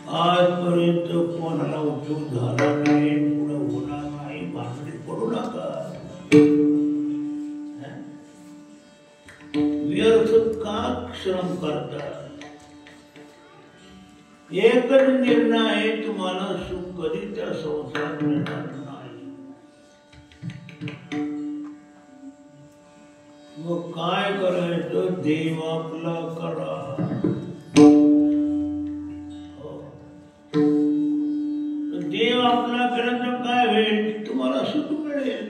आजपर्यंत कोणाला उपयोग झाला नाही, पुढे होणार नाही, भांडणीत पडू नका. व्यर्थ का श्रम करता? एकच निर्णय आहे, तुम्हाला सुख कधी त्या संसारात मिळणार नाही. मग काय करायचं? देव आपला करा. देव आपला केला तर काय होईल? तुम्हाला सुख मिळेल.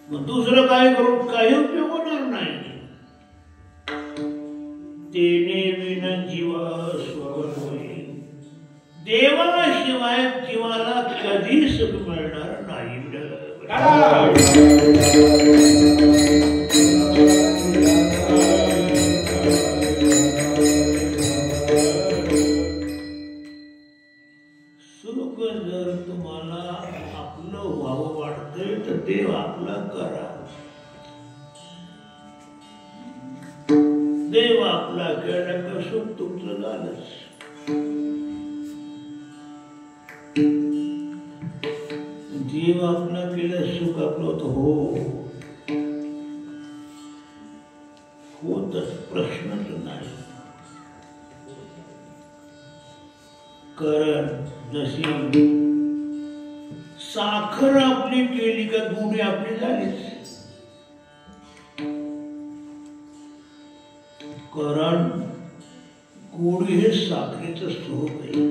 मग दुसरं काय करून काही उपयोग होणार नाही. देणे विना जीवा स्वर होईल. देवाशिवाय जीवाला कधी सुख मिळणार नाही. सुख जर तुम्हाला आपलं व्हावं वाटतंय तर देव आपला करा. देव आपला केला का सुख तुमचं झालंच. देव आपला केलं सुख आपलं होतं. होतच, प्रश्नच नाही. कारण जशी साखर आपली केली का गुढी आपली झालीच. कारण गुढी हे साखरेचं स्वरूप आहे.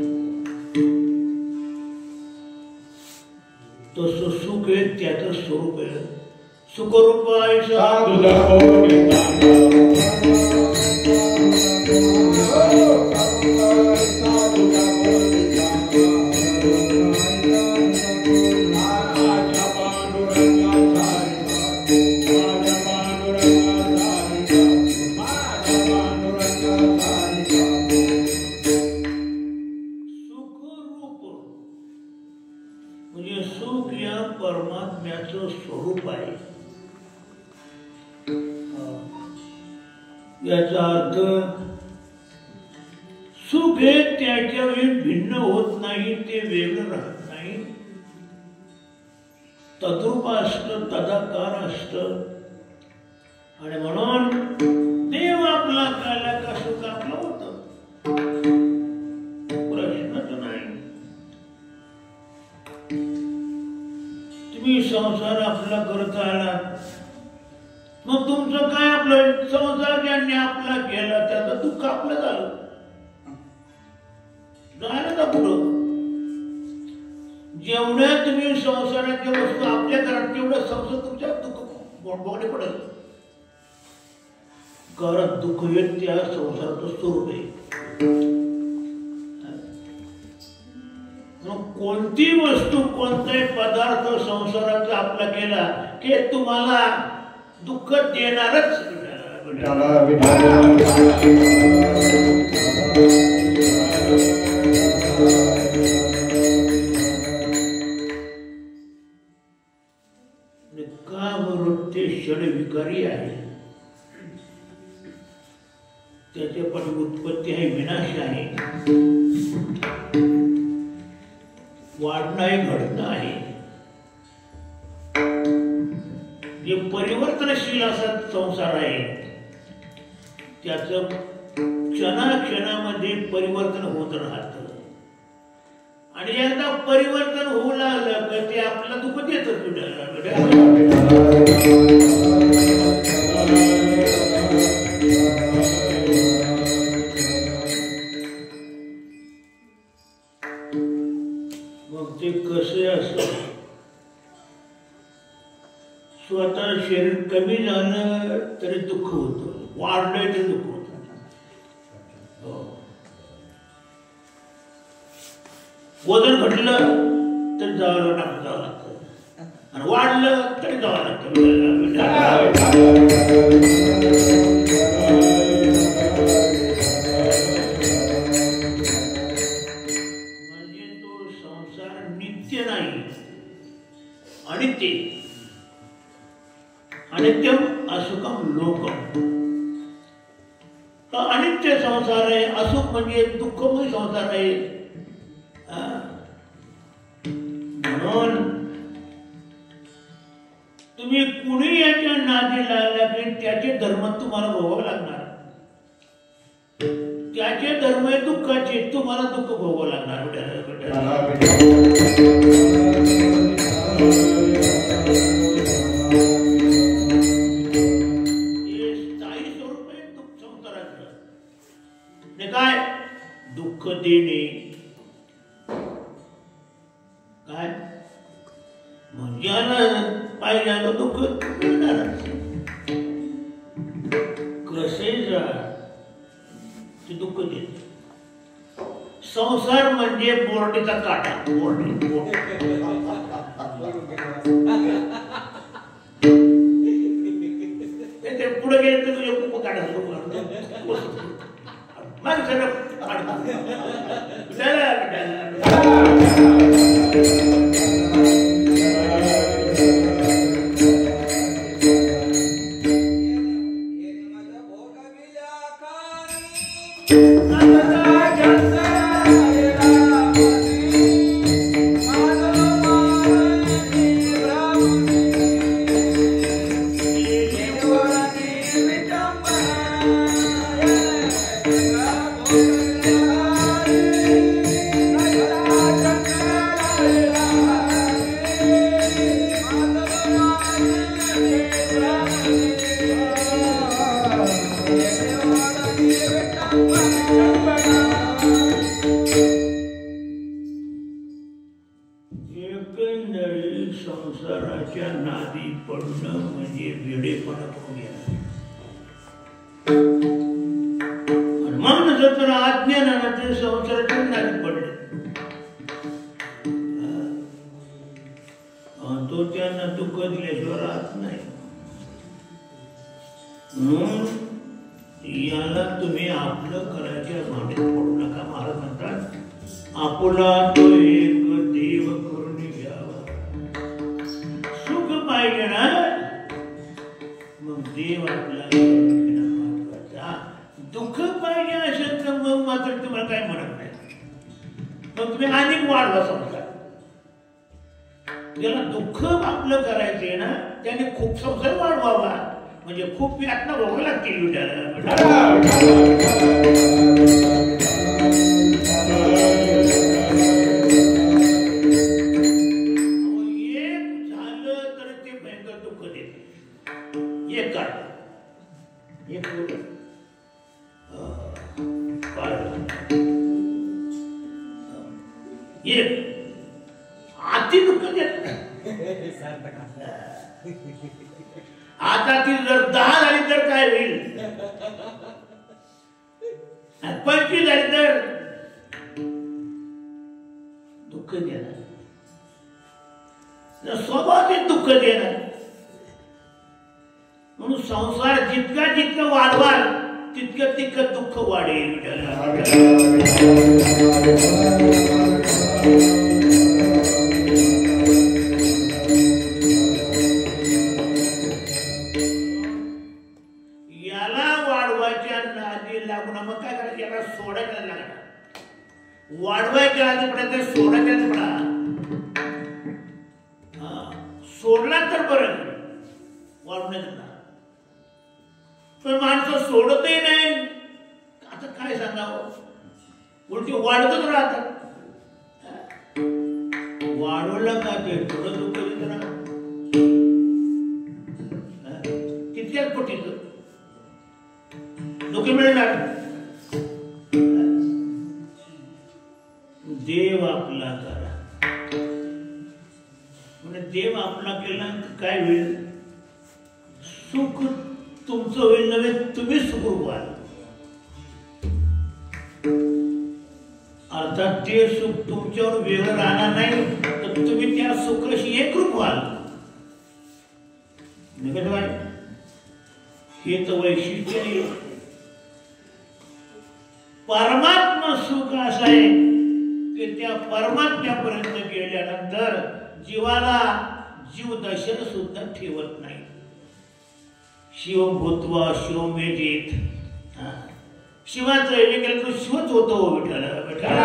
तसं सुख आहे त्याचं स्वरूप आहे. सुखरूपाय म्हणजे सुख या परमात्म्याचं स्वरूप आहे. याचा अर्थ सुख हे त्याच्या वेळी भिन्न होत नाही, ते वेगळं राहत नाही. तद्रूप असतं, तदाकार असतं. आणि म्हणून देव आपला काला का सुख आपलं होतं. प्रश्नच नाही. तुम्ही संसार आपला करत आलात, मग तुमचं काय? आपलं संसार ज्यांनी आपला केला त्याचं दुःख आपलं झालं का पुढं? जेवढ्या तुम्ही संसाराच्या वस्तू आपल्या घरात तेवढं संसार तुमच्या दुःख भोगणे पडेल. घरात दुःख हे त्या संसाराचं स्वरूप आहे. कोणती वस्तू, कोणताही पदार्थ संसाराचा आपला केला की तुम्हाला दुःख देणारच. का बरोबर ते षडविकारी आहे. त्याच्या पण उत्पत्ती आहे, विनाश आहे, वाढणं आहे, घडणं आहे. जे परिवर्तनशील असा संसार आहे त्याचं क्षणाक्षणामध्ये परिवर्तन होत राहत. आणि एकदा परिवर्तन होऊ लागलं तर ते आपल्याला दुःख देत. मग ते कसे असत? स्वतः शरीर कमी झालं तरी दुःख होतं, वाढलंय तरी दुःख होतं. वजन घटलं तरी जावं लागतं, आणि वाढलं तरी जावं लागतं. म्हणजे तो संसार नित्य नाही, अनित्य. अनित्यम असुखम लोकम. अनित्य संसार आहे, असुख म्हणजे दुःखमय संसार आहे. म्हणून तुम्ही कुणी याच्या नादी लागला की त्याचे धर्म तुम्हाला भोगावे लागणार. त्याचे धर्म आहे दुःखाचे, तुम्हाला दुःख भोगावं लागणार. स्थायी स्वरूप आहे दुःख संसाराचं. काय दुःख देणे काय म्हणजे पाहिजे दुःख मिळणार. कसे ते दुःख देते. संसार म्हणजे बोर्डीचा काटा. बोर्डी ते पुढे गेले तर तुझे खूप काढा संसाराच्या नादी पडणं म्हणजे वेडेपणा करून घेणं. मग नसं तर अज्ञानानं ते संसाराच्या नादी पडले. तो त्यांना दुःख दिल्याशिवाय राहत नाही. म्हणून याला तुम्ही आपलं करायच्या भांडीत पडू नका. महाराज म्हणतात आपुला तो एक देव करून घ्यावा. सुख पाहिजे ना मग देव आपल्याला महत्वाचा. दुःख पाहिजे असेल तर मग मात्र तुम्हाला काय म्हणत नाही. मग तुम्ही अनेक वाढवा समजा. ज्याला दुःख आपलं करायचंय ना त्याने खूप संसार वाढवावा. म्हणजे खूप यातना भोग लागतील विटायला. एक झालं तर ते भयंकर दुःख देते. एक काढ एक अति दुःख देत नाही. आता ती जर 10 झाली तर काय होईल. 25 झाली तर दुःख देणार. स्वभावाचे दुःख देणार. म्हणून संसार जितका जितका वाढवाल तितकं तितकं दुःख वाढेल. मग काय करायचं याला सोडायला लागणार. वाढवायच्या आधी पडा सोडायच्याच पडा. सोडला तर बरं वाढवण्यात. पण माणसं सोडतही नाही. आता काय सांगावं उलटी वाढतच राहतात. वाढवलं का ते थोडं दुःख देत राहत. तितक्याच पटीच दुःख मिळणार. देव आपला करा म्हणजे देव आपला केला काय होईल. सुख तुमचं होईल नव्हे तुम्ही सुखरूप व्हाल. अर्थात ते सुख तुमच्यावर वेगळं राहणार नाही तर तुम्ही त्या सुखाशी एकरूप व्हाल. हे तर वैशिष्ट्य आहे. परमात्मा सुख असं आहे की त्या परमात्म्यापर्यंत गेल्यानंतर जीवाला जीव दर्शन सुद्धा ठेवत नाही. शिवम भूत्वा शिवम वेदित. शिवाचं हे केलं तो शिवच होतो विठाला विठाला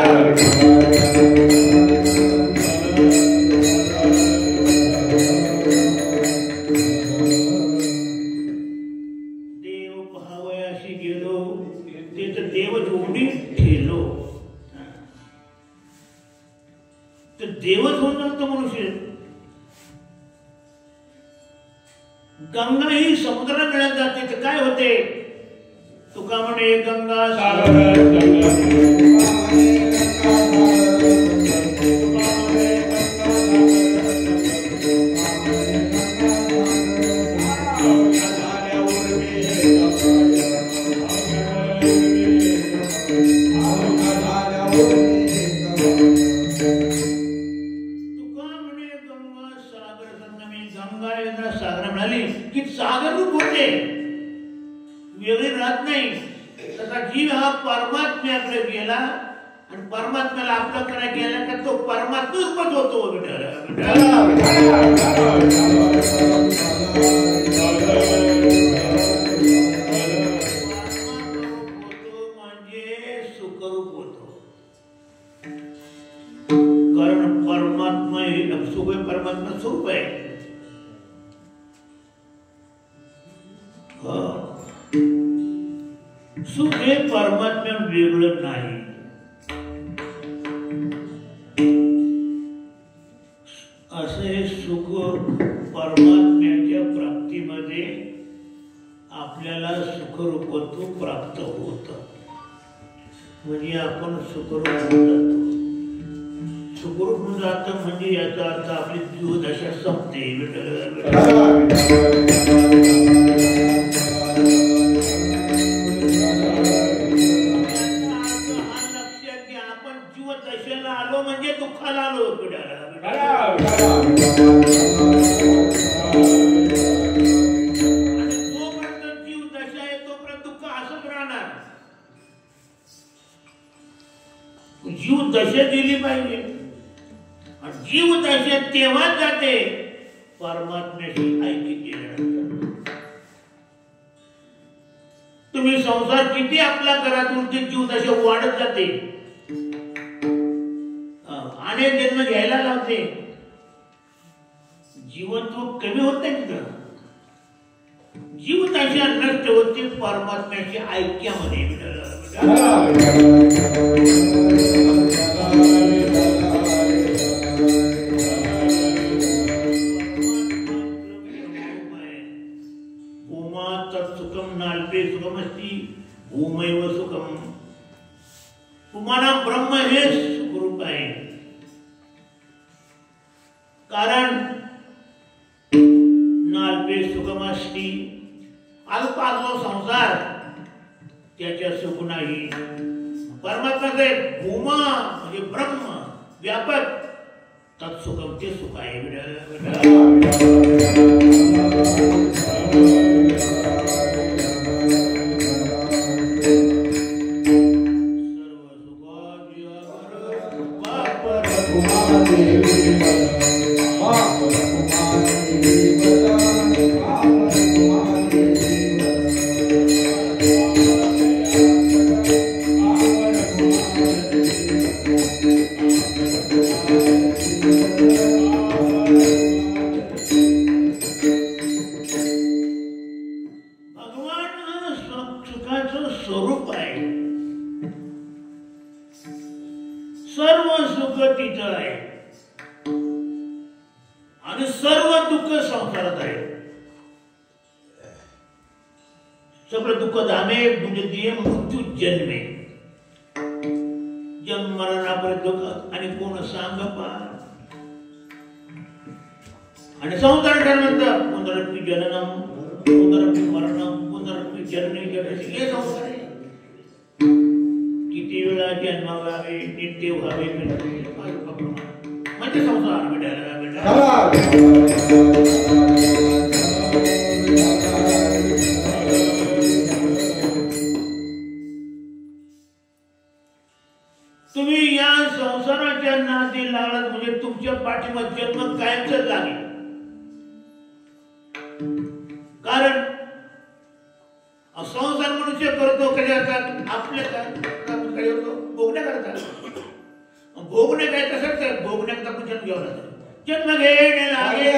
देव पहावयाशी गेलो ते तर देव जोडी ठेलो तर देवच होऊन जातो मनुष्य. गंगा ही समुद्राला मिळत जाते तर काय होते तुका म्हणे गंगा की सागर रूप होते वेगळी राहत नाही. तसा जीव हा परमात्म्याकडे गेला आणि परमात्म्याला आपलं करायला गेला का तो परमात्माच होतो. म्हणजे सुखरूप होतो कारण परमात्मा सुख परमात्मा स्वरूप आहे. सुख हे परमात्म्या वेगळं नाही. असे सुख परमात्म्याच्या प्राप्तीमध्ये आपल्याला सुखरूपत्व प्राप्त होत म्हणजे आपण सुखरूप होऊन जातो. सुखरूप होऊन जात म्हणजे याचा अर्थ आपली जीवदशा संपते. आलो म्हणजे दुःखाला आलो. आणि जोपर्यंत जीव दशा आहे तोपर्यंत दुःख असंच राहणार. जीव दशा दिली पाहिजे आणि जीव दशा तेव्हाच जाते परमात्म्याशी ऐक्य केल्यानंतर. तुम्ही संसार किती आपला करा तुमची जीव दशा वाढत जाते अनेक जन्म घ्यायला लावते. जीवत्व कमी होत नाही तिथं. जीवदशा नष्ट होते परमात्म्याच्या ऐक्यामध्ये. उमा तत्सुखम नाल्पे सुखमस्ती उमैव सुखम. तुम्हाला ब्रह्म हे सुखरूप आहे कारण नाल्पे सुखमस्ती अल्पाल्प संसार त्याच्या सुख नाही. परमात्म्याचे भूमा म्हणजे ब्रह्म व्यापक तत्सुखम ते सुख आहे. स्वरूप आहे. सर्व सुख तिथं आहे आणि सर्व दुःख संसारात आहे. सगळं दुःख धामे म्हणजे दिये मृत्यू जन्मे जन्म मरणापर्यंत दुःख आणि कोण सांग पार. आणि संसार ठरवतात पुनरपि जननम पुनरपि मरणम पुनरपि जननी जगसी हे संसार आहे. किती वेळा जन्मावे नित्य व्हावे म्हणजे संसार तुम्ही या संसाराच्या नादी लागलात म्हणजे तुमच्या पाठीमध्ये जन्म कायमच लागेल. कारण संसार मनुष्य करतो कशाचा आपल्या कडे होतो भोगण्या करतात. भोगणे काय तसंच तर भोगण्याचा आपण जन्म घ्यावा लागतो. जन्म घेणे लागे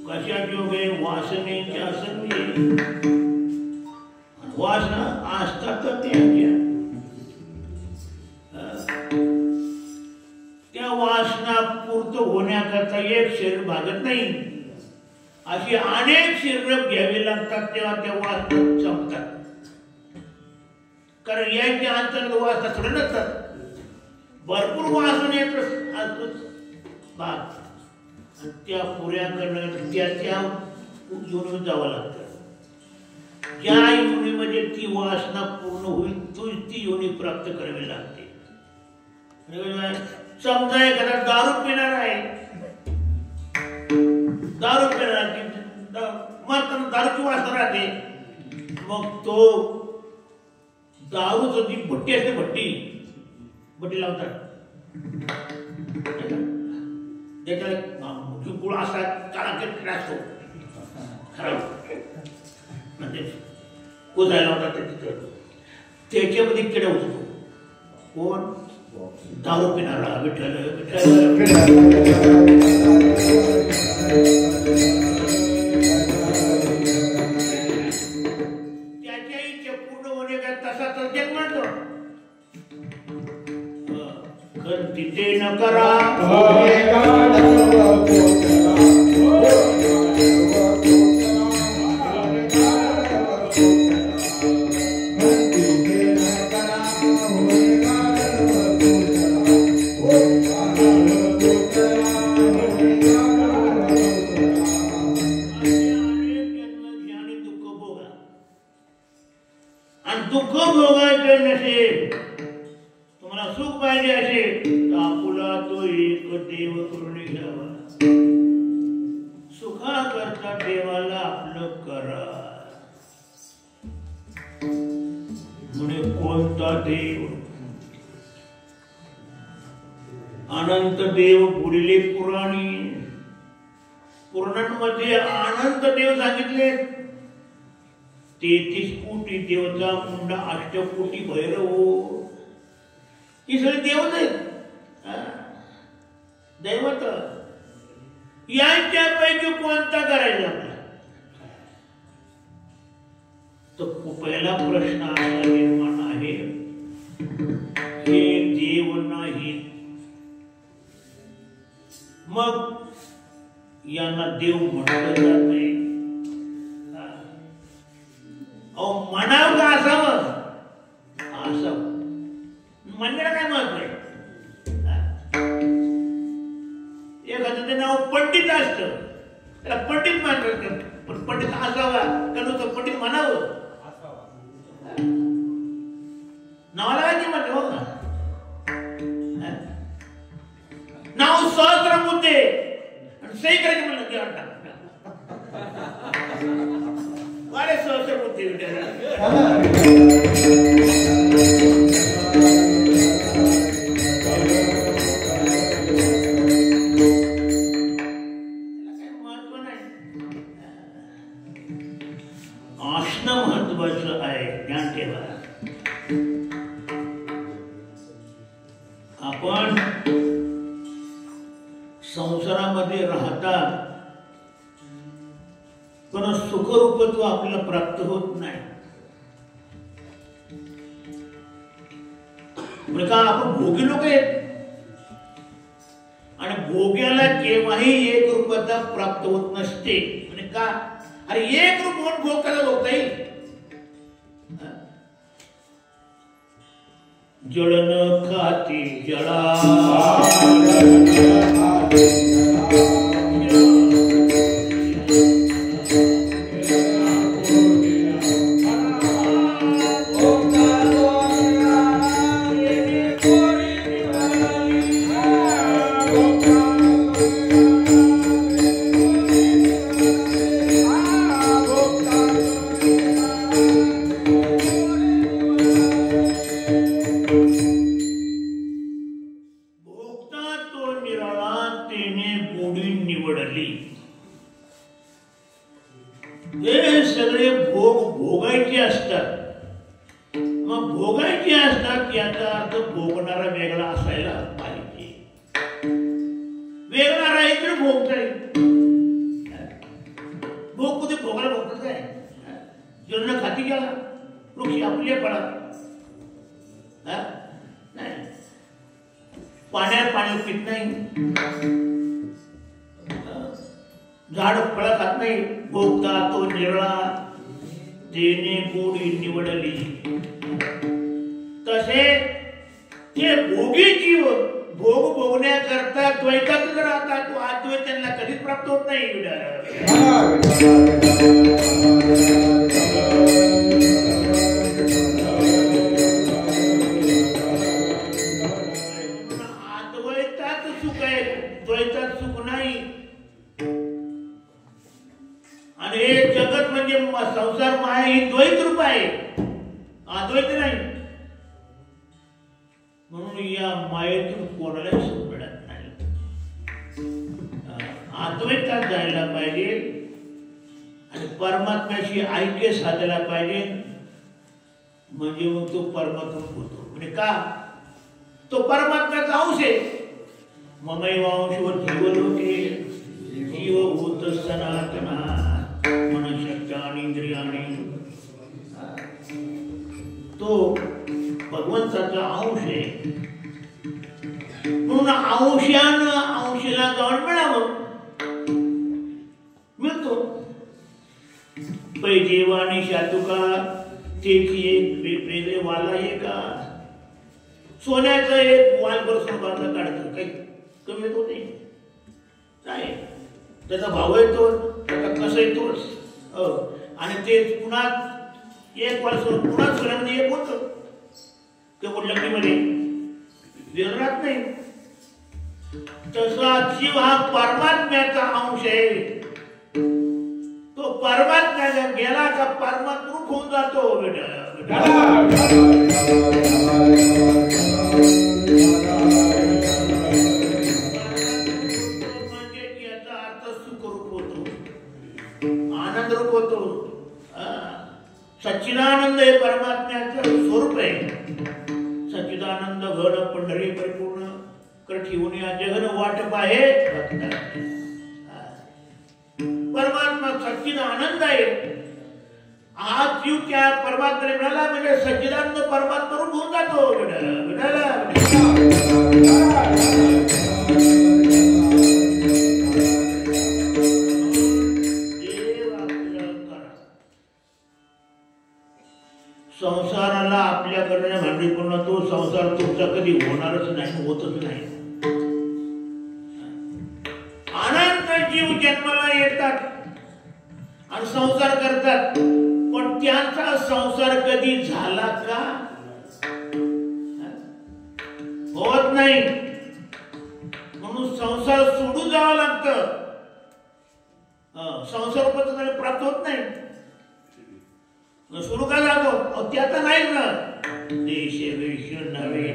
कशा जोगे वासनेच्या संधी वासना असतात त्या वासना पूर्ण होण्याकरता एक शरीर भागत नाही. अशी अनेक शरीर घ्यावी लागतात तेव्हा त्या वासना संपतात. कारण याच्या अंतर्गत वासना थोडे नसतात. भरपूर वासना येत भाग त्या पुऱ्या करणं त्या योनीत जावं लागतं. ज्या योनीमध्ये ती वासना पूर्ण होईल ती योनी प्राप्त करावी लागते. समजा एखादा दारू पिणार आहे, दारू पिणार मरताना दारूची वासना राहते. मग तो दारूच जी भट्टी असते भट्टी लावतात त्याच्या गुळ असा काळा असतो खराब म्हणजे कोजायला होता त्याच्यामध्ये किडा उठतो. कोण? दारू पिणारा. विठ्ठल त्याच्या इच्छा पूर्ण होणे का तसा तर जग म्हणतो. तिथे न करा दुःख भोगायचं नसेल, तुम्हाला सुख पाहिजे असेल, आपुला तो एक देव करून घ्यावा. सुखा करता देवाला आपलं करा. म्हणे कोणता देव? अनंत देव पुढील पुराणांमध्ये अनंत देव सांगितले. 33 कोटी देवता मुंडा 8 कोटी भैरव. ही सगळे देवच आहेत. दैवत यांच्यापैकी कोणता करायचा आपला? तर पहिला प्रश्न असा निर्माण आहे, हे देव नाही मग यांना देव म्हटलं जात नाही. म्हणावं का असावं? असावं. म्हणण्याला काय महत्व आहे? एखादं ते नाव पंडित असतं, त्याला पंडित म्हणतात. पण पंडित असावा का नुसतं पंडित म्हणावं? नावाला काय म्हणते हो ना? नाव सहस्र मुद्दे आणि सही करायचे म्हणलं की वाटतं वारे सहस्र मुद्दे महत्व नाही. असणं महत्वाचं आहे, ध्यान ठेवा. आपण संसारामध्ये राहतात पण सुखरूपत्व आपल्याला प्राप्त होत नाही. म्हणजे का आपण भोगी लोक आहेत आणि भोग्याला केव्हाही एक रूपता प्राप्त होत नसते. म्हणजे का? अरे एक रूप म्हणून भोग करायला होता येईल. जळन खाती जळा तिने गोडी निवडली. हे सगळे भोग भोगायचे असतात. मग भोगायचे असतात याचा अर्थ भोगणारा वेगळा असायला पाहिजे. वेगळा राहील तर भोगता येईल. भोग कुठे भोगायला भोगतात काय? जन्म खाती गेला वृक्ष आपले पडा नाही. पाण्यात पाणी पित नाही. झाड फळ खात नाही. भोगता तो निरळा तेने गोडी निवडली. तसे ते भोगी जीव भोग भोगण्याकरता द्वैतातच राहतात. तो अद्वैत त्यांना कधीच प्राप्त होत नाही. अद्वैतात सुख आहे, द्वैतात सुख नाही. आणि हे जगत म्हणजे संसार माया ही द्वैत रूप आहे, अद्वैत नाही. म्हणून या मायेतून कोणाला सुख मिळत नाही. अद्वैतात जायला पाहिजे आणि परमात्म्याशी ऐक्य साधायला पाहिजे. म्हणजे मग तो परमात्मा होतो. म्हणजे का? तो परमात्म्याचा अंश आहे. ममैवांशो जीवलोके जीवभूत सनातना मनशक्त्यानि इंद्रियाणि. तो भगवंताचा अंश आहे. म्हणून अंशानं अंशीला जाऊन मिळावं. मिळतो. पैजेवानी शातुका त्याची एक वेगळे वाला आहे का? सोन्याचं एक वाल बरोबर बाजूला काढतं काही कमी येतो नाही. त्याचा भाव येतो, त्याचा कसं येतोच. आणि ते पुन्हा एक वाल पुन्हा सोन्यामध्ये एक होतं. ते लग्नीमध्ये विरत नाही. तसा जीव हा परमात्म्याचा अंश आहे. तो परमात्म्याला गेला का परमात्मा होऊन जातो. म्हणजे याचा अर्थ सुखरूप होतो, आनंद रूप होतो. सच्चिदानंद हे परमात्म्याचं स्वरूप आहे. सच्चिदानंद घन पंढरी परिपूर्ण कर ठेवून या जगन वाटप आहे. परमात्मा सच्चिदानंद आहे. आज जीव त्या परमात्म्याला मिळाला म्हणजे सच्चिदानंद परमात्मा रूप होऊन जातो. संसाराला आपल्याकडे भांडी करून तो संसार तुमचा कधी होणारच नाही, होतच नाही. अनंत जीव जन्माला येतात आणि संसार करतात, पण त्यांचा संसार कधी झाला का? होत नाही. म्हणून संसार सोडून जावं लागतं. संसार प्राप्त होत नाही. सुरू का जातो त्याचा नाही ना. देश वेश नवे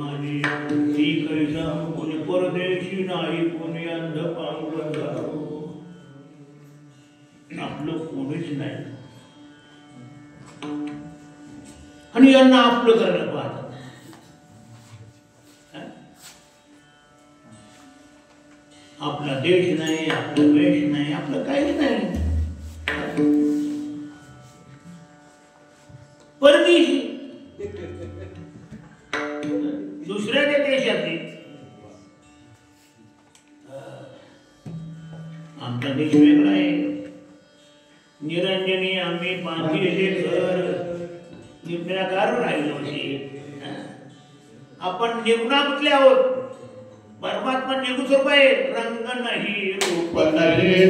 माझी ती कैसा कोणी परदेशी नाही कोणी अंध पांगुळ आपलं कोणीच नाही आणि यांना आपलं करायला पाहतात. आपला देश नाही आपला वेश नाही आपलं काहीच नाही. परदेशी दुसऱ्या देशातली आमचा देश वेगळा आहे. निरंजनी आम्ही बांधलेले घर निराकार राहिलो. आपण निगुणामधले आहोत. परमात्मा निगू स्वरूप आहे. रंग नाही रूप नाही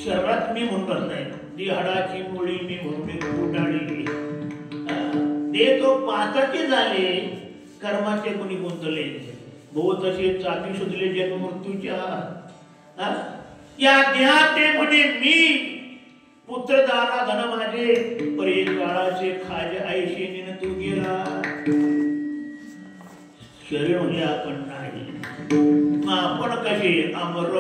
शरीरात मी म्हणून बसलाय, ती हाडाची मुळी मी म्हणून फुटाळी, ते तो पाचाचे झाले कर्माचे कोणी गुंतले, भाऊ तसे चाकी शोधले जन्म मृत्यूच्या, या देहात ते म्हणे मी पुत्रदारा धन माझे, परी काळाचे खाजे आईशी निन तू गेला, शरीर म्हणजे आपण नाही, मग आपण कसे अमर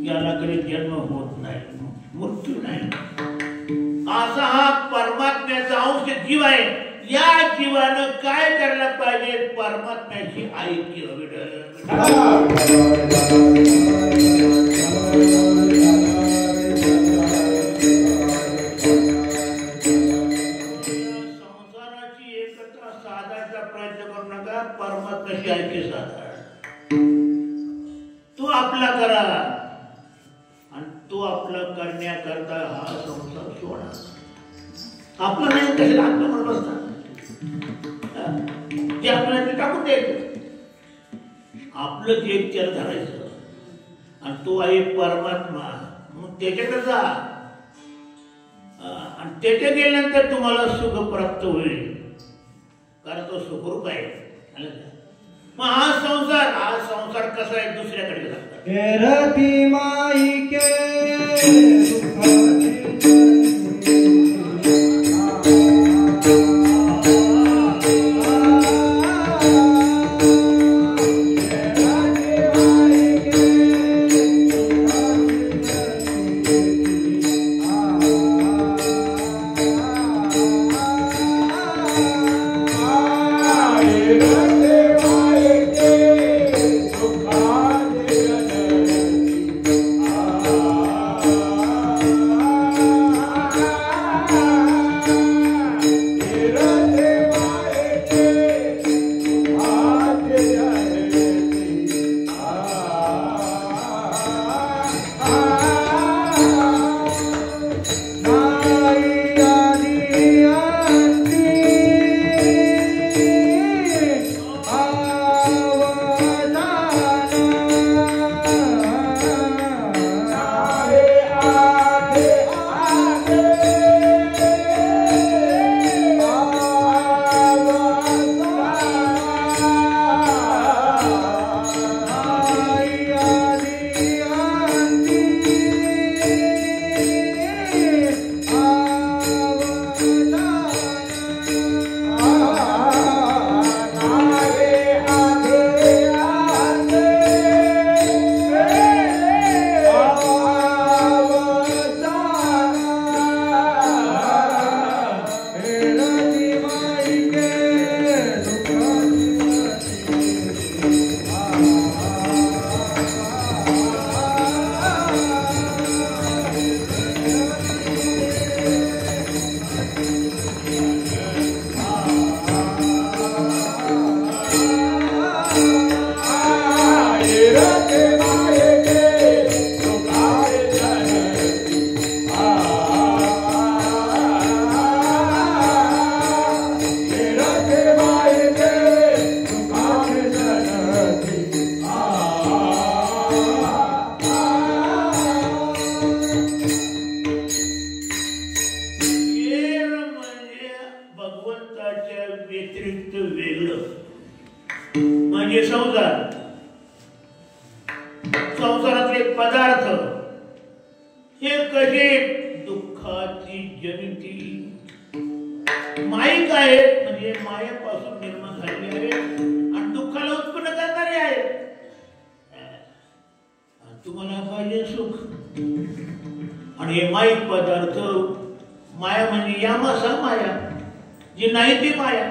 याला कधी जन्म होत नाही, मृत्यू नाही, असा हा परमात्म्याचा अंश जीव आहे. या जीवानं काय करायला पाहिजे? परमात्म्याची ऐक्य संसाराची एकता साधायचा प्रयत्न करू नका, परमात्म्याची ऐक्य साधा. तू आपला करा आणि तू आपलं करण्याकरता हा संसार सोडा. आपलं नाही कशाला आपलं म्हणून बसता, ते आपल्याला ते टाकून द्यायचं, आपलं जे त्याला धरायचं आणि तो आहे परमात्मा. मग त्याच्याकडे जा आणि त्याच्या गेल्यानंतर तुम्हाला सुख प्राप्त होईल, कारण तो सुखरूप आहे. मग हा संसार कसा आहे? दुसऱ्याकडे लागतात. संसारातले पदार्थ हे कसे दुःखाची जनिती माईक आहेत, म्हणजे मायेपासून निर्माण झालेले आहेत आणि दुःखाला उत्पन्न करणारे आहेत. पदार्थ माया म्हणजे यामासा माया जी नाही ती माया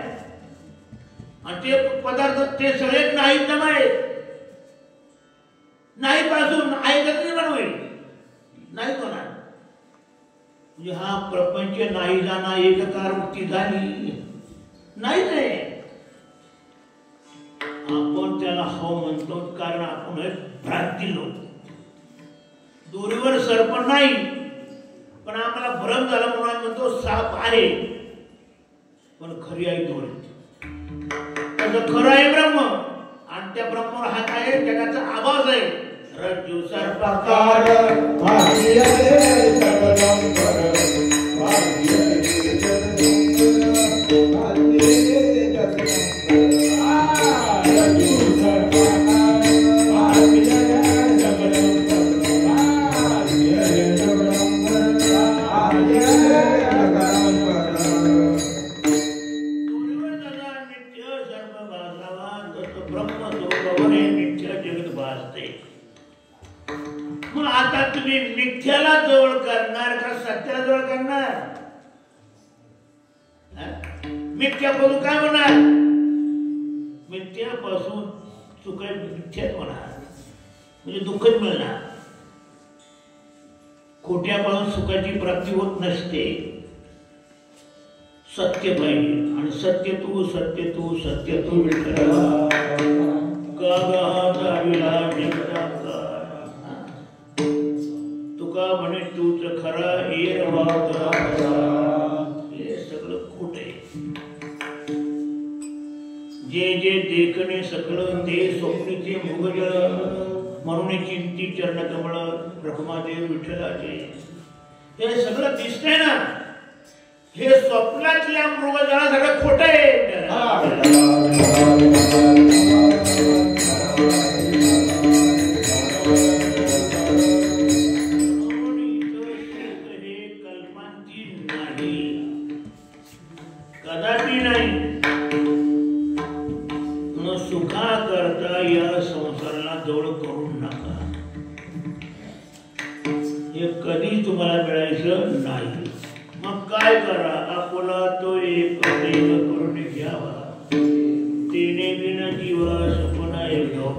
आणि ते पदार्थ ते सगळे नाहीत ना माये नाही पासून आहे तर निर्माण होईल नाही होणार म्हणजे हा प्रपंच नाही जाणा एककार मुक्ती झाली नाही रे आपण त्याला हो म्हणतो कारण आपण भ्रांती लोक दोरीवर सर्प नाही पण आम्हाला भ्रम झाला म्हणून म्हणतो साप आहे पण खरी आहे दोरी त्याचं खरं आहे ब्रह्म आणि त्या ब्रह्मावर हात आहे जगाचा आवाज आहे रज्जू सर्पाकार आता तुम्ही मिथ्याला जवळ करणार का सत्याला जवळ करणार मिथ्यापासून काय होणार मिथ्यापासून सुख मिथ्याच होणार म्हणजे दुःखच मिळणार खोट्यापासून सुखाची प्राप्ती होत नसते सत्य पाहिजे आणि सत्य तू सत्य तू सत्य तू तुका म्हणे तूच खरा हे सगळं खोट आहे जे जे देखणे सगळं ते स्वप्नीचे मुगजळ म्हणून चिंती चरणकमळ रखमादेव विठ्ठलाचे हे सगळं दिसतंय ना हे स्वप्नातल्या मृगजळा सगळं खोट आहे कदापि नाही सुखा करता या संसाराला जवळ करू नका हे कधी तुम्हाला मिळायचं नाही मग काय करा आपुला तो एक देव करून घ्यावा तिने बिन जीवा सपना एक देव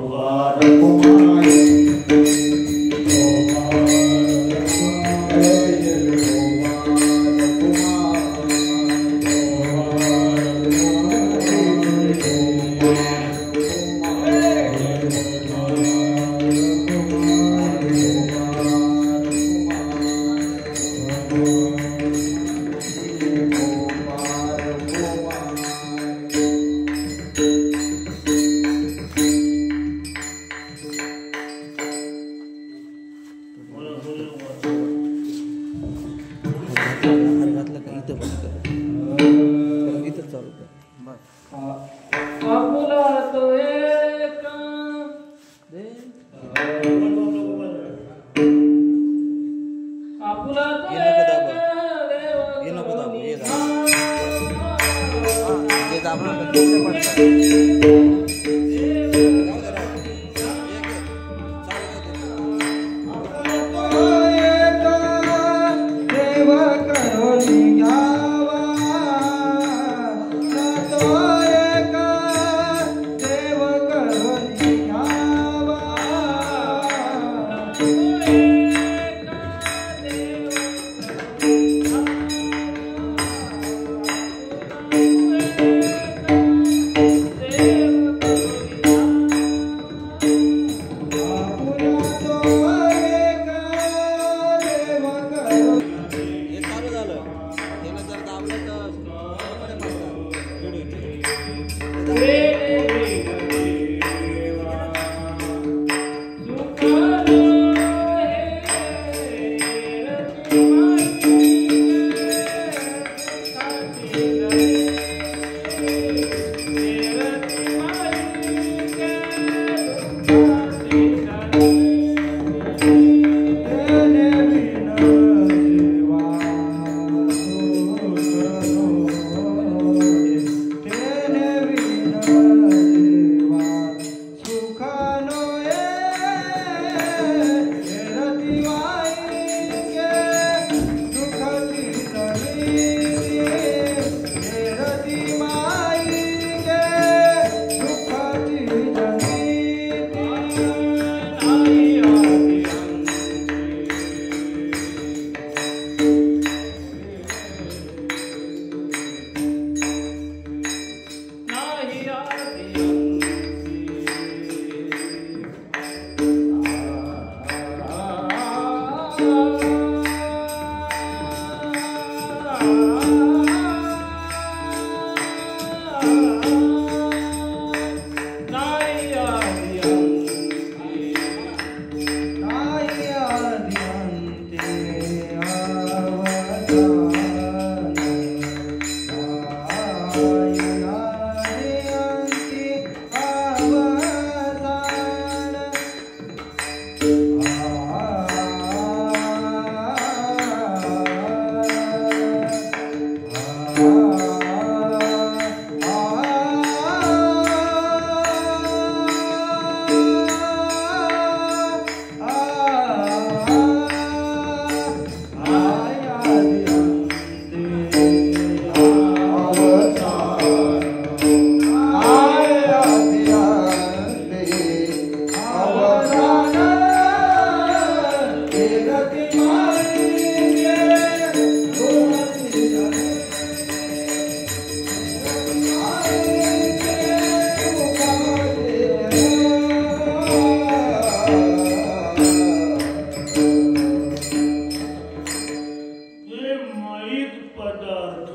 पदार्थ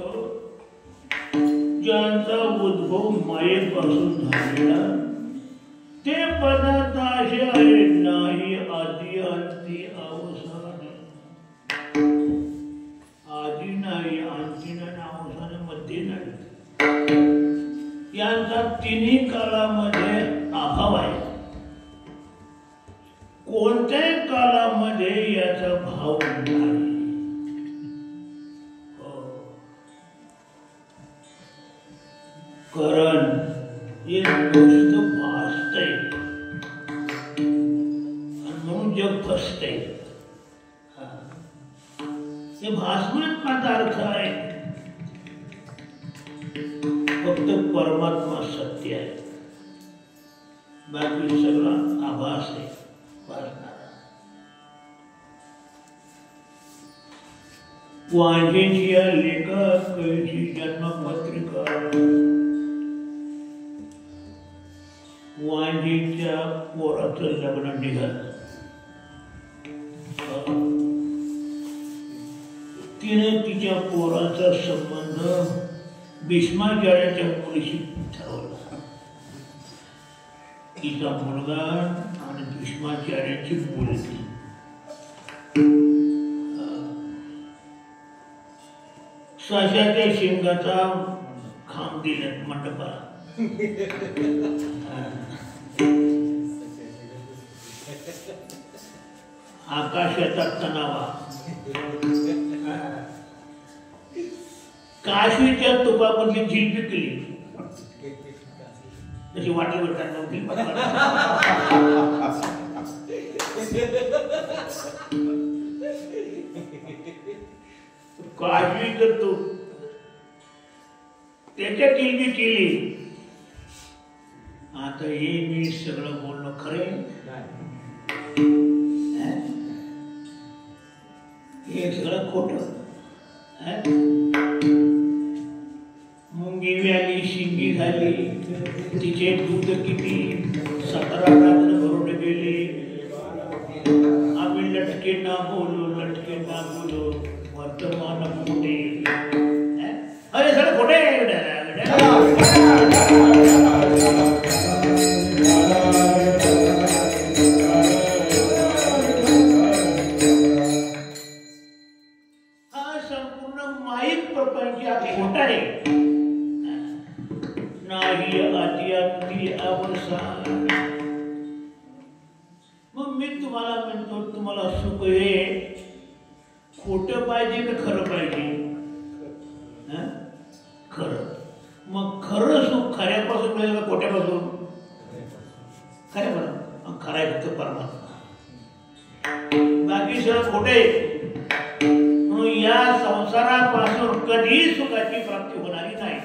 ज्यांचा उद्भव मायेपासून झालेला ते पदार्थ असे आहेत नाही आदी अंती अवसान आदी नाही अंती नाही अवसान मध्ये नाही यांचा तिन्ही कालामध्ये अभाव आहे कोणत्याही कालामध्ये याचा भाव नाही कारण हे नुसतं भासतंय आणि म्हणून जग फसतंय हे भासमान पदार्थ आहे फक्त परमात्मा सत्य आहे बाकी सगळा आभास आहे भासणारा वांजेची या लेखाची जन्मपत्रिका वांजेच्या पोराचं लग्न निघालं तिने तिच्या पोराचा संबंध भीष्माचार्याच्या मुलीशी ठरवला तिचा मुलगा आणि भीष्माचार्याची मुलगी सशाच्या शिंगाचा खांब दिला मंडपाला आकाशाचा तणावा काशीच्या तुपामधली झील पिकली तशी वाटी भेटणार नव्हती काशीचं तूप त्याच्या किल्ली केली आता हे मी सगळं बोलणं खरे हे सगळं खोट मुंगी व्याली शिंगी झाली तिचे दूध किती 17 रात्र भरून गेले आम्ही लटके ना बोलो वर्तमान मोठे अरे सगळं खोटे मग मी तुम्हाला म्हणतो तुम्हाला सुख हे खोटं पाहिजे का खरं पाहिजे खरं मग खरं सुख खऱ्यापासून मिळेल का खोट्यापासून खऱ्या बरं खरा आहे फक्त परमात्मा बाकी सगळं खोटे म्हणून या संसारापासून कधीही सुखाची प्राप्ती होणारी नाही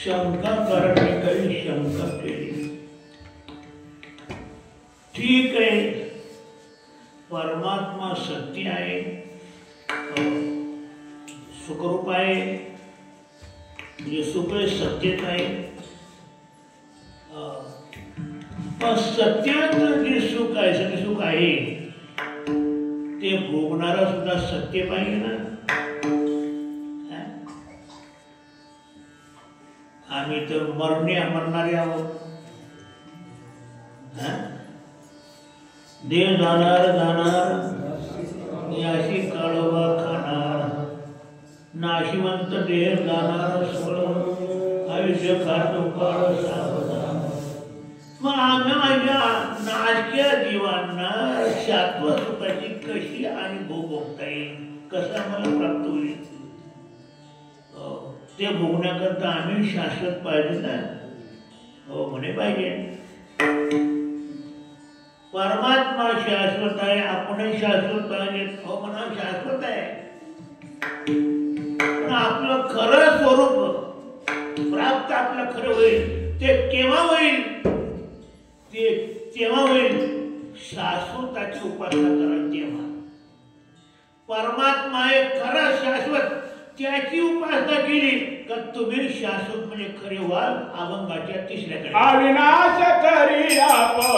शंका करणे काही शंका केली ठीक आहे परमात्मा सत्य आहे सुखरूप आहे म्हणजे सुख सत्यच आहे पण सत्यात जे सुख आहे सत्य सुख आहे ते भोगणारा सुद्धा सत्य पाहिजे ना आम्ही तर मरणारे आहोत देह जाणार याशी काळोबा खाणार नाशिवंत देह जाणार सोड आयुष्य खातो काळ सावधान मग आम्ही माझ्या नाटकीय जीवांना शाश्वत सुखाची कशी आणि भोगता येईल कसा मला प्राप्त होईल ते भोगण्याकरता आम्ही शाश्वत पाहिजे ना हो म्हणे पाहिजे परमात्मा शाश्वत आहे आपणही शाश्वत पाहिजे हो म्हणा शाश्वत आहे पण आपलं खरं स्वरूप प्राप्त आपलं खरं होईल ते केव्हा होईल ते तेव्हा होईल शाश्वताची उपासना करा तेव्हा परमात्मा आहे खरं शाश्वत त्याची उपासना केली का तुम्ही शाश्वत म्हणजे खरे व्हाल अभंगाच्या तिसऱ्याकडे. अविनाश करी आपल्या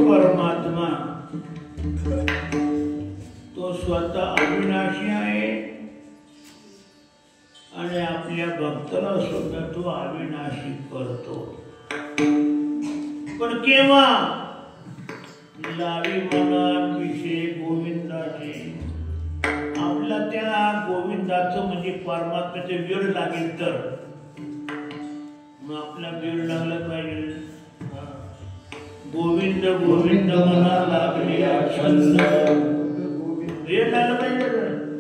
परमात्मा तो स्वतः अविनाशी आहे आणि आपल्या भक्ताला सुद्धा तो अविनाशी करतो. पण केव्हा लावी मनात विषय गोविंदाचे आपला त्या गोविंदाचं म्हणजे परमात्म्याचे वेळ लागेल तर मग आपला वेळ लागला पाहिजे. गोविंद गोविंद मना लागले छंद वेळ लागला पाहिजे.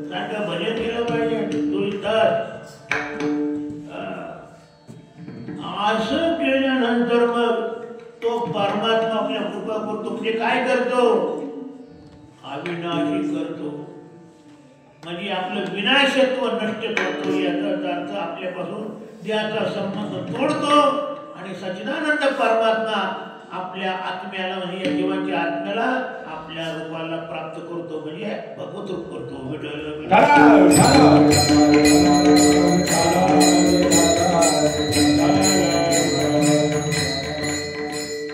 सारखं भजन केलं पाहिजे. तो इथं असं केल्यानंतर मग तो परमात्मा आपल्या कृपा करतो. म्हणजे काय करतो? अविनाशी करतो. म्हणजे आपलं विनाशत्व नष्ट करतो. याचा अर्थ आपल्यापासून देहाचा संबंध तोडतो आणि सच्चिदानंद परमात्मा आपल्या आत्म्याला म्हणजे या जीवाच्या आत्म्याला आपल्या रूपाला प्राप्त करतो. म्हणजे भगवत रूप करतो.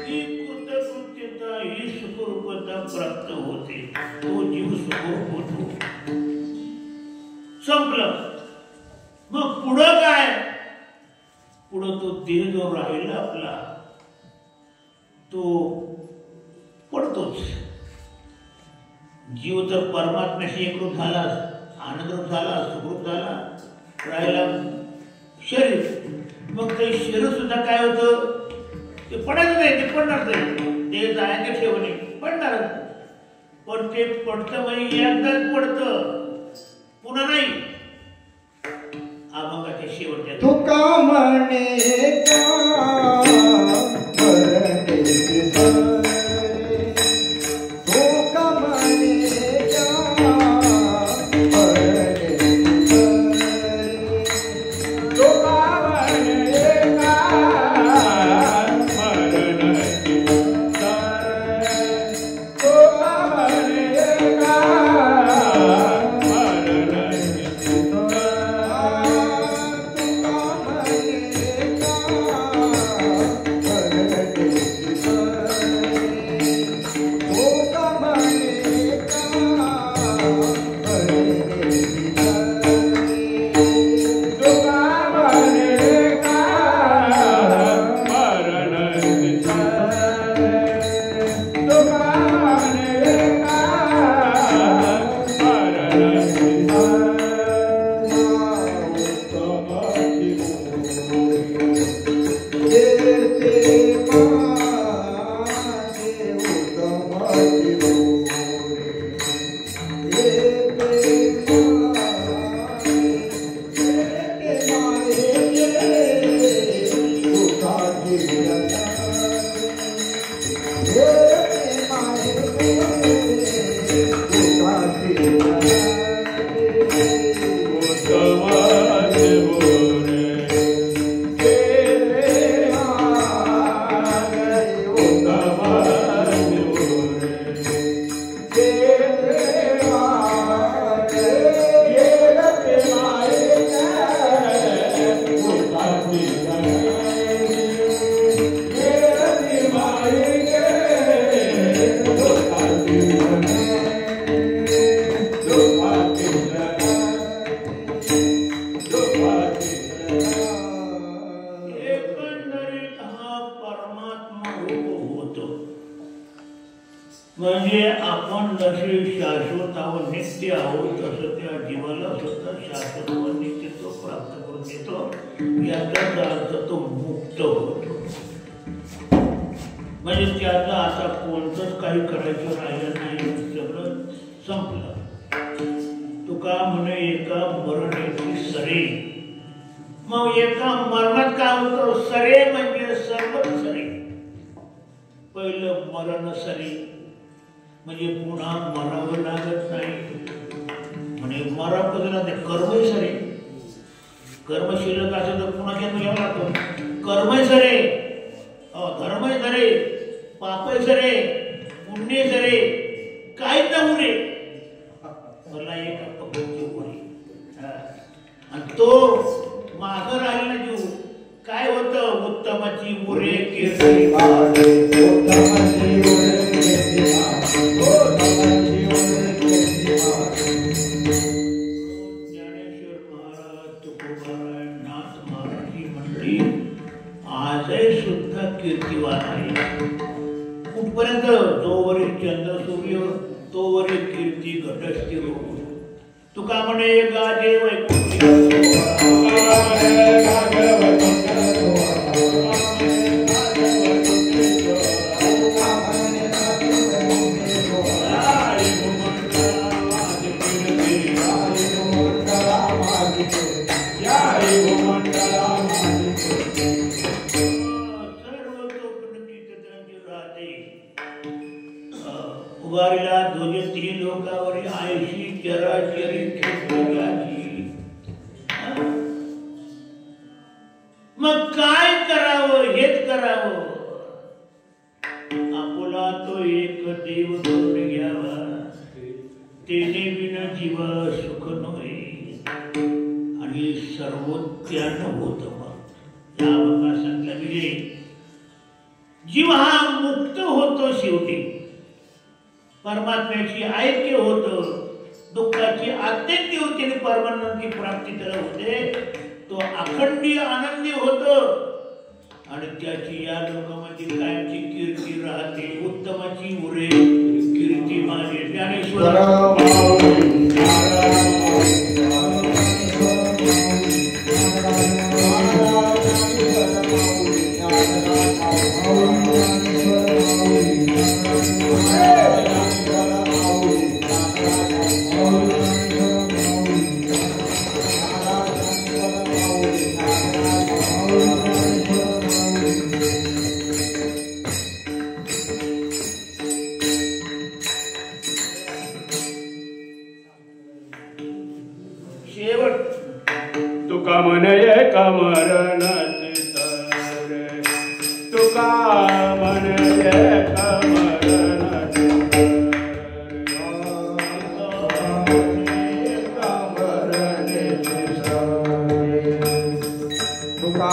ही कृतकृत्यता ही सुखरूपता प्राप्त होते. तो जीव सुखरूप होतो. संपलं. मग पुढं काय? पुढं तो देह जो राहिला आपला तो पडतोच. जीव तर परमात्म्याशी एकरूप झाला, आनंदरूप झाला, सुखरूप झाला, राहिला शरीर. मग ते शरीर सुद्धा काय होतं? ते पडायचं नाही. ते पडणार नाही. ते जायचे ठेवणे पडणार. पण ते पडतं म्हणजे एकदाच पडतं, पुन्हा नाही. अभंगाच्या शेवटच्या तुका म्हणे म्हणजे आपण जसे शाश्वत आहोत नित्य आहोत तसं त्या जीवाला सुद्धा शाश्वत व नित्यत्व प्राप्त करून देतो. याचाच अर्थ तो मुक्त होतो. म्हणजे त्याचा आता कोणतंच काही करायचं राहिलं नाही, सगळं संपलं. तुका म्हणे एका मरणाची सरे. मग एका मरणात काय होतं? सरे म्हणजे सर्वच सरे. पहिलं मरण सरे म्हणजे पुन्हा मरावं लागत नाही. म्हणजे मरापदला ते कर्मही सरे. कर्म शिल्लक असेल तर पुन्हा जन्म घ्यावा लागतो. कर्मही सरे, धर्मही सरे, पापही सरे, पुण्य सरे, काहीच ना उरे. मला एका पद्धतीची उरी. आणि तो मागं राहिला जीव काय होतं? उत्तमाची उरे कीर्ती ज्ञानेश्वर महाराज, तुकोबाराय, नाथ महाराज ही मंडळी आजही सुद्धा कीर्तिवान आहे. कुठपर्यंत? जोवरी चंद्र सूर्य तोवरी कीर्ती घटस्थिर हो. तुका म्हणे गाजे वैकुंठी उभारीला ध्वज तीन लोकावरी आयशी चराचरी खेळाची. मग काय करावं? हेच करावं. आपुला तो एक देव करून घ्यावा, तेने विना जीवा सुख नव्हे. आणि सर्वोत्यान होत. मग या बघा सांगला विजय जीव हा मुक्त होतो. शेवटी परमात्म्याची ऐक्य होतं. दुःखाची आत्यंती होती आणि परमानंदाची प्राप्ती त्याला होते. तो अखंडी आनंदी होतो आणि त्याची या लोकांमध्ये कायमची कीर्ती राहते. उत्तमाची उरे कीर्ती माझे. ज्ञानेश्वर तुका म्हणे कमरणाची सरे. तुका म्हणे कमरणाची तुका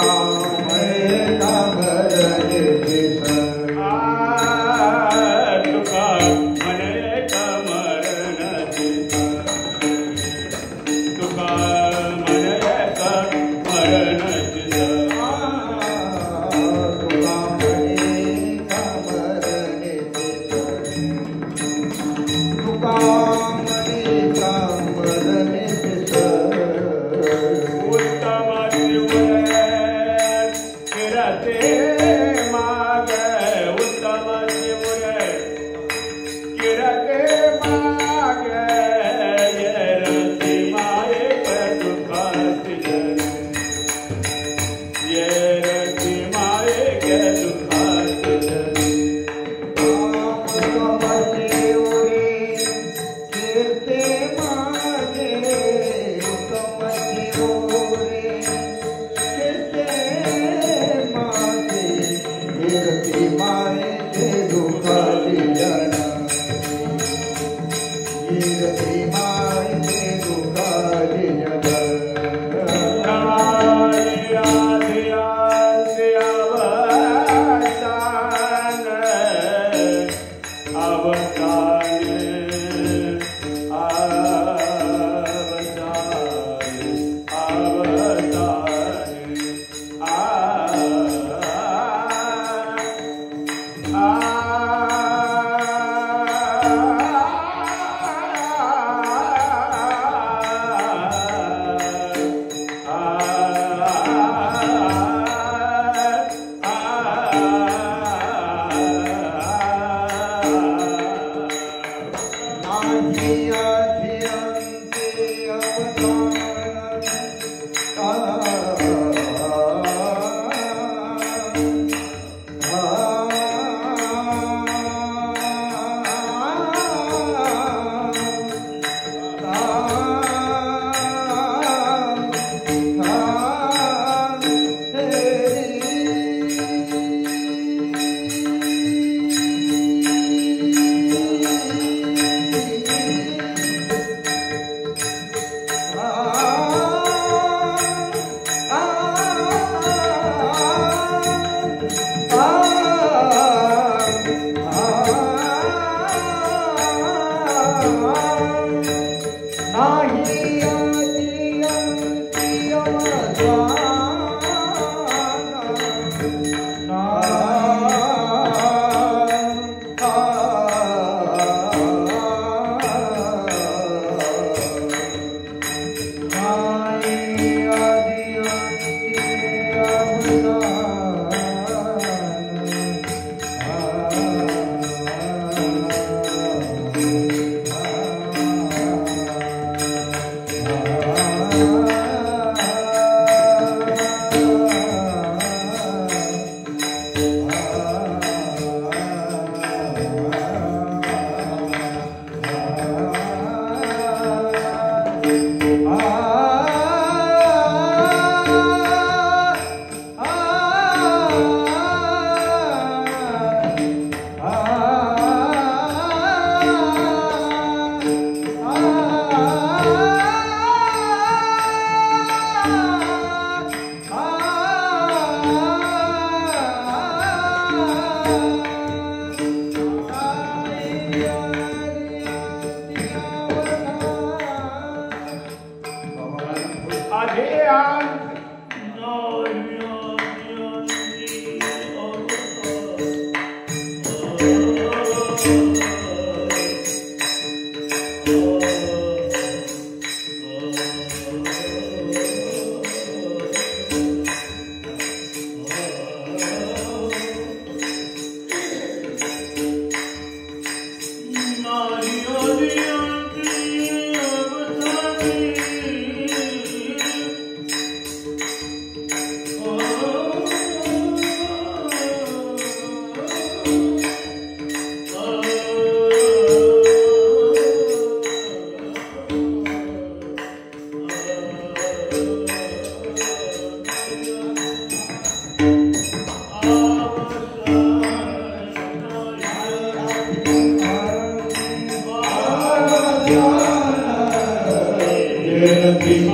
Thank you.